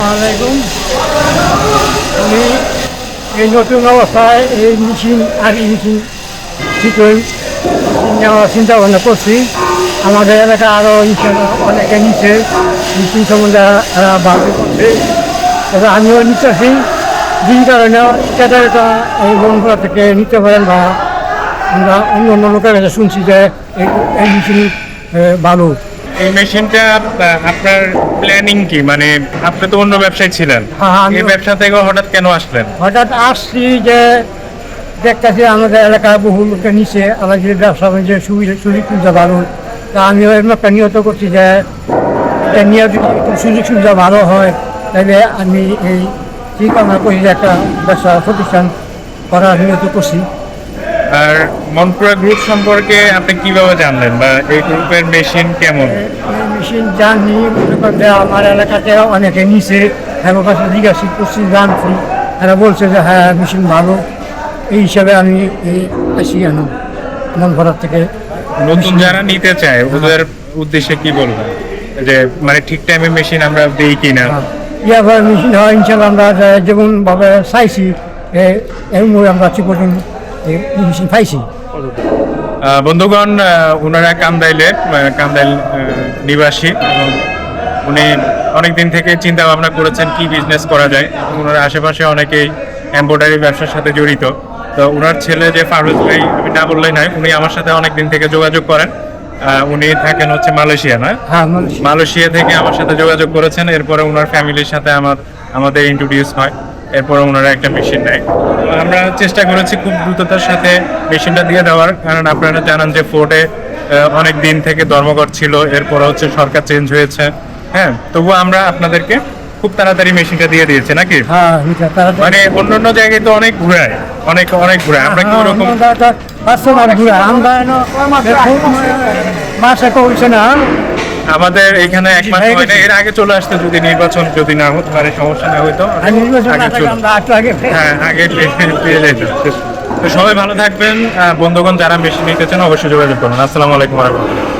আসসালামাইকুম। আমি এই নতুন অবস্থায় এই মেশিন আর এই মেশিন ঠিকই নেওয়ার চিন্তা ভাবনা করছি। আমাদের এলাকা আরও অনেকে নিচ্ছে মেশিন সম্বন্ধে ভাবনা করছে, তবে আমিও নিতেছি। যে কারণে ক্রেতারা এই বন্ধুরা থেকে নিতে পারেন, বা আমরা অন্য অন্য লোকের কাছে শুনছি যে এই মেশিন ভালো। এই মেশিনটা আপনার প্ল্যানিং কি? মানে আপনি তো অন্য ব্যবসায় ছিলেন, এই ব্যবসা থেকে হঠাৎ কেন আসলেন? হঠাৎ আসছি যে দেখতেছি আমাদের এলাকায় বহু লোকের নিচে আমাদের ব্যবসা বাণিজ্য সুযোগ সুবিধা ভালো। তা আমিও এরকম একটা নিয়ত করছি যে এটা নিয়ে যদি একটু সুযোগ সুবিধা ভালো হয়, তাহলে আমি এই চিন্তা করি যে একটা ব্যবসা প্রতিষ্ঠান করার নিয়ত করছি। আর মনপুরা গ্রুপ সম্পর্কে আপনি কিভাবে জানলেন, বা এই গ্রুপের মেশিন কেমন? এই মেশিন জানি মনে করতে আমার এলাকাতে অনেকে নিচে আমার কাছে জিজ্ঞাসা করছি, জানছি, এরা বলছে যে হ্যাঁ মেশিন ভালো। এই হিসাবে আমি এই আসি মন ভরার থেকে। নতুন যারা নিতে চায় ওদের উদ্দেশ্যে কি বলবেন, যে মানে ঠিক টাইমে মেশিন আমরা দিই কিনা? ইয়াভাবে মেশিন হয় ইনশাল্লাহ, আমরা যেমনভাবে চাইছি এমন আমরা ঠিক পর্যন্ত মেশিন পাইছি। বন্ধুগণ, ওনারা কান্দাইল নিবাসী, এবং উনি অনেকদিন থেকে চিন্তা ভাবনা করেছেন কি বিজনেস করা যায়। ওনার আশেপাশে অনেকেই এমব্রয়ডারি ব্যবসার সাথে জড়িত। তো ওনার ছেলে যে ফারুজ ভাই, আমি না বললেই নয়, উনি আমার সাথে অনেক দিন থেকে যোগাযোগ করেন। উনি থাকেন হচ্ছে মালয়েশিয়া, না? হ্যাঁ, মালয়েশিয়া থেকে আমার সাথে যোগাযোগ করেছেন। এরপরে ওনার ফ্যামিলির সাথে আমাদের ইন্ট্রোডিউস হয়। এরপরে ওনারা একটা মেশিন নেয়। আমরা চেষ্টা করেছি খুব দ্রুততার সাথে মেশিনটা দিয়ে দেওয়ার, কারণ আপনারা জানান যে ফোর্ডে অনেক দিন থেকে ধর্মঘট ছিল, এরপরে হচ্ছে সরকার চেঞ্জ হয়েছে। হ্যাঁ, তবুও আমরা আপনাদেরকে খুব তাড়াতাড়ি মেশিনটা দিয়ে দিয়েছি, নাকি? হ্যাঁ, মানে অন্যান্য জায়গায় তো অনেক ঘুরায়, অনেক ঘুরায়, আমরা কি ওরকম? আমাদের এখানে এক মাস হয় না, এর আগে চলে আসতে, যদি নির্বাচন যদি না হতো, মানে সমস্যা না হইতো, হ্যাঁ আগে পেয়ে যেত। তো সবাই ভালো থাকবেন। বন্ধুগণ, যারা মেশিন নিতে চান অবশ্যই যোগাযোগ করুন। আসসালামু আলাইকুম ওয়া রাহমাতুল্লাহ।